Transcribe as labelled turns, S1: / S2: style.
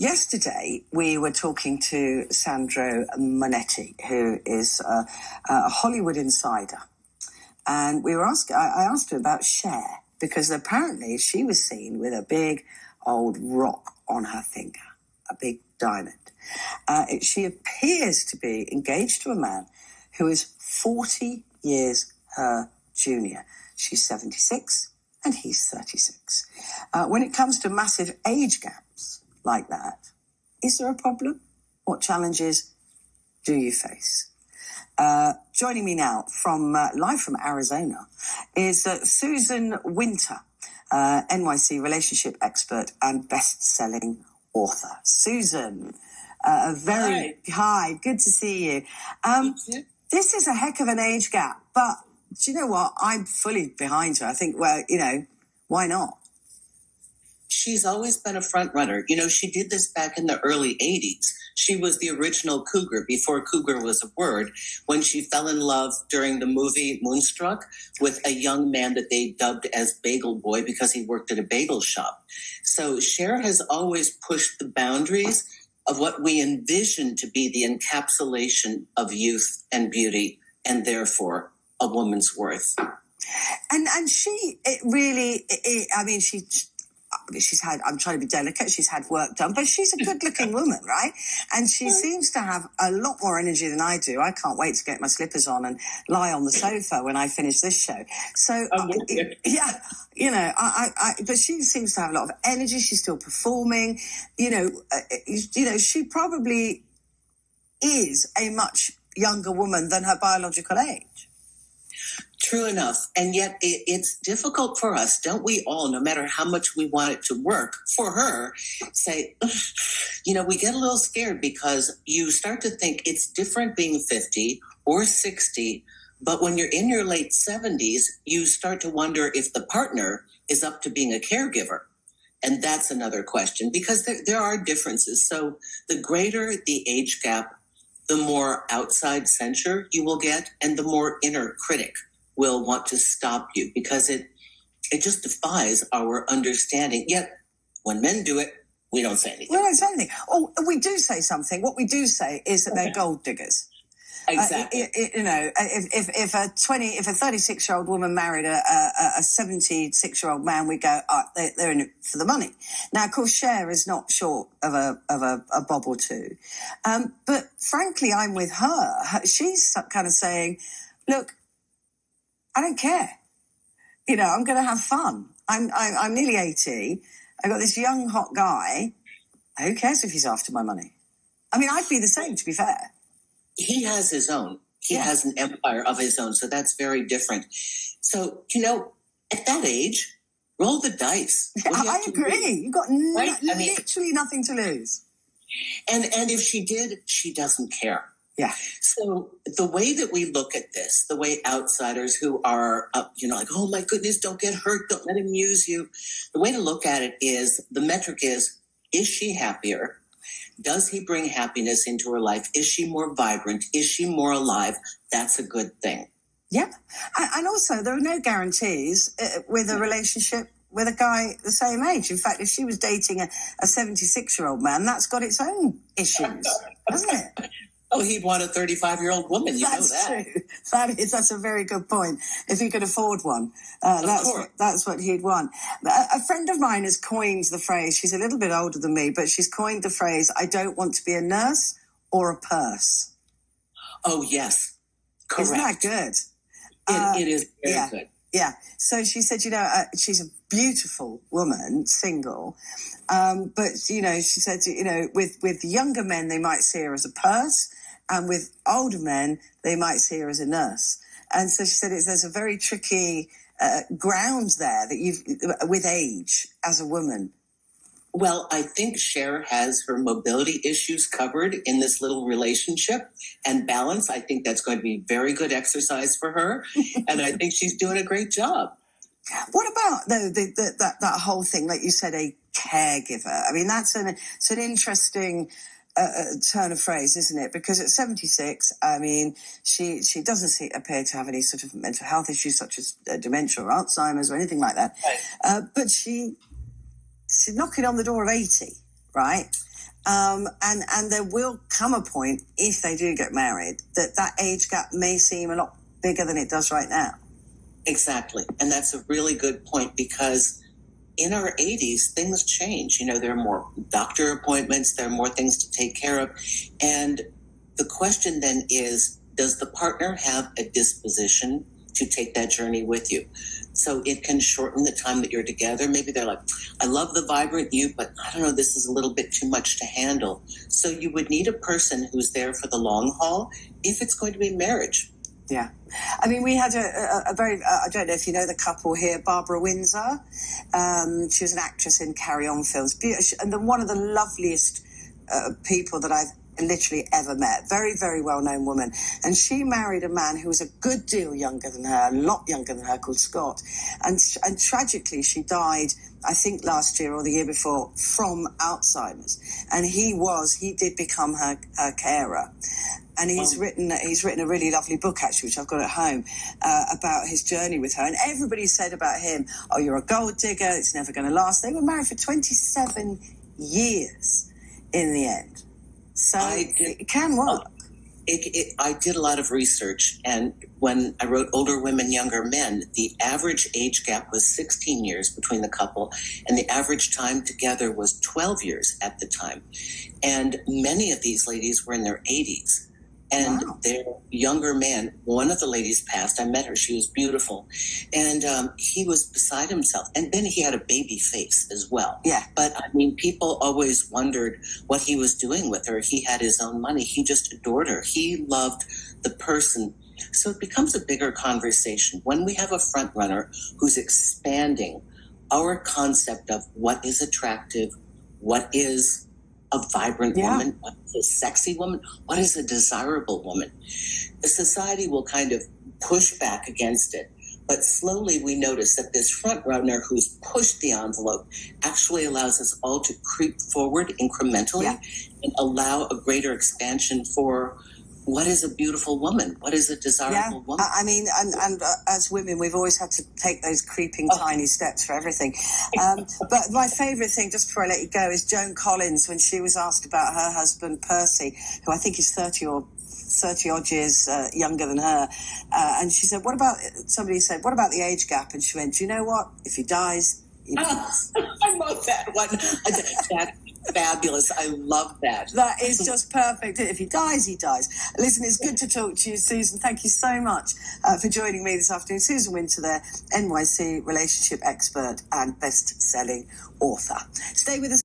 S1: Yesterday, we were talking to Sandro Monetti, who is a Hollywood insider. And I asked her about Cher, because apparently she was seen with a big old rock on her finger, a big diamond. She appears to be engaged to a man who is 40 years her junior. She's 76 and he's 36. When it comes to massive age gaps like that, is there a problem? What challenges do you face? Joining me now from live from Arizona is Susan Winter, NYC relationship expert and best-selling author. Susan, hi, good to see you. This is a heck of an age gap, but do you know what? I'm fully behind her. I think, well, why not?
S2: She's always been a front runner. She did this back in the early 80s. She was the original cougar before cougar was a word, when she fell in love during the movie Moonstruck with a young man that they dubbed as Bagel Boy because he worked at a bagel shop. So Cher has always pushed the boundaries of what we envision to be the encapsulation of youth and beauty, and therefore a woman's worth.
S1: And she's had, I'm trying to be delicate, she's had work done, but she's a good-looking woman, right? And she seems to have a lot more energy than I do. I can't wait to get my slippers on and lie on the sofa when I finish this show. So, but she seems to have a lot of energy. She's still performing. She probably is a much younger woman than her biological age.
S2: True enough. And yet it's difficult for us, don't we all, no matter how much we want it to work for her, say, we get a little scared because you start to think it's different being 50 or 60. But when you're in your late 70s, you start to wonder if the partner is up to being a caregiver. And that's another question, because there are differences. So the greater the age gap, the more outside censure you will get, and the more inner critic will want to stop you, because it just defies our understanding. Yet, when men do it, we don't say anything.
S1: We don't say anything. Oh, we do say something. What we do say is that they're gold diggers.
S2: Exactly.
S1: If a 36-year-old woman married a 76-year-old man, we go, they're in it for the money. Now, of course, Cher is not short of a bob or two. But frankly, I'm with her. She's kind of saying, look, I don't care. I'm going to have fun. I'm nearly 80. I got this young, hot guy. Who cares if he's after my money? I mean, I'd be the same, to be fair.
S2: He has his own. He has an empire of his own. So that's very different. So, at that age, roll the dice.
S1: I agree. You've got literally nothing to lose.
S2: And if she did, she doesn't care.
S1: Yeah.
S2: So the way that we look at this, the way outsiders who are, like, oh my goodness, don't get hurt, don't let him use you. The way to look at it is, the metric is she happier? Does he bring happiness into her life? Is she more vibrant? Is she more alive? That's a good thing.
S1: Yeah. And also, there are no guarantees with a relationship with a guy the same age. In fact, if she was dating a 76-year-old man, that's got its own issues, hasn't it?
S2: Oh, he'd want a 35-year-old woman.
S1: That's
S2: that.
S1: True. That's a very good point. If he could afford one, that's what he'd want. A friend of mine has coined the phrase, she's a little bit older than me, but she's coined the phrase, I don't want to be a nurse or a purse.
S2: Oh, yes. Correct.
S1: Isn't that good?
S2: It is very good.
S1: Yeah. So she said, she's a beautiful woman, single. But, she said, with younger men, they might see her as a purse. And with older men, they might see her as a nurse. And so she said there's a very tricky ground there that with age as a woman.
S2: Well, I think Cher has her mobility issues covered in this little relationship, and balance. I think that's going to be very good exercise for her. And I think she's doing a great job.
S1: What about that whole thing, like you said, a caregiver? I mean, it's an interesting turn of phrase, isn't it? Because at 76, I mean, she doesn't appear to have any sort of mental health issues such as dementia or Alzheimer's or anything like that.
S2: Right.
S1: But she's knocking on the door of 80. right? And there will come a point, if they do get married, that age gap may seem a lot bigger than it does right now.
S2: Exactly. And that's a really good point, because in our 80s, things change. You know, there are more doctor appointments, there are more things to take care of. And the question then is, does the partner have a disposition to take that journey with you? So it can shorten the time that you're together. Maybe they're like, I love the vibrant you, but I don't know, this is a little bit too much to handle. So you would need a person who's there for the long haul if it's going to be marriage.
S1: Yeah. I mean, we had a very, I don't know if you know the couple here, Barbara Windsor. She was an actress in Carry On films. And one of the loveliest people that I've literally ever met. Very, very well-known woman. And she married a man who was a good deal younger than her, a lot younger than her, called Scott. And tragically, she died, I think last year or the year before, from Alzheimer's. And he did become her carer. And he's written a really lovely book, actually, which I've got at home, about his journey with her. And everybody said about him, oh, you're a gold digger, it's never going to last. They were married for 27 years in the end. So it can work.
S2: I did a lot of research, and when I wrote Older Women, Younger Men, the average age gap was 16 years between the couple, and the average time together was 12 years at the time. And many of these ladies were in their 80s. And their younger man, one of the ladies passed. I met her. She was beautiful. And he was beside himself. And then he had a baby face as well.
S1: Yeah.
S2: But, I mean, people always wondered what he was doing with her. He had his own money. He just adored her. He loved the person. So it becomes a bigger conversation. When we have a front runner who's expanding our concept of what is attractive, what is a vibrant woman, what is a sexy woman, what is a desirable woman, the society will kind of push back against it. But slowly we notice that this front runner who's pushed the envelope actually allows us all to creep forward incrementally and allow a greater expansion for what is a beautiful woman? What is a desirable woman?
S1: I mean, and as women, we've always had to take those creeping tiny steps for everything. But my favourite thing, just before I let you go, is Joan Collins, when she was asked about her husband, Percy, who I think is 30 odd years younger than her. And she said, somebody said, what about the age gap? And she went, do you know what? If he dies, he dies.
S2: I love that one. That fabulous. I love that.
S1: That is just perfect. If he dies, he dies. Listen, it's good to talk to you, Susan. Thank you so much for joining me this afternoon. Susan Winter there, NYC relationship expert and best-selling author. Stay with us.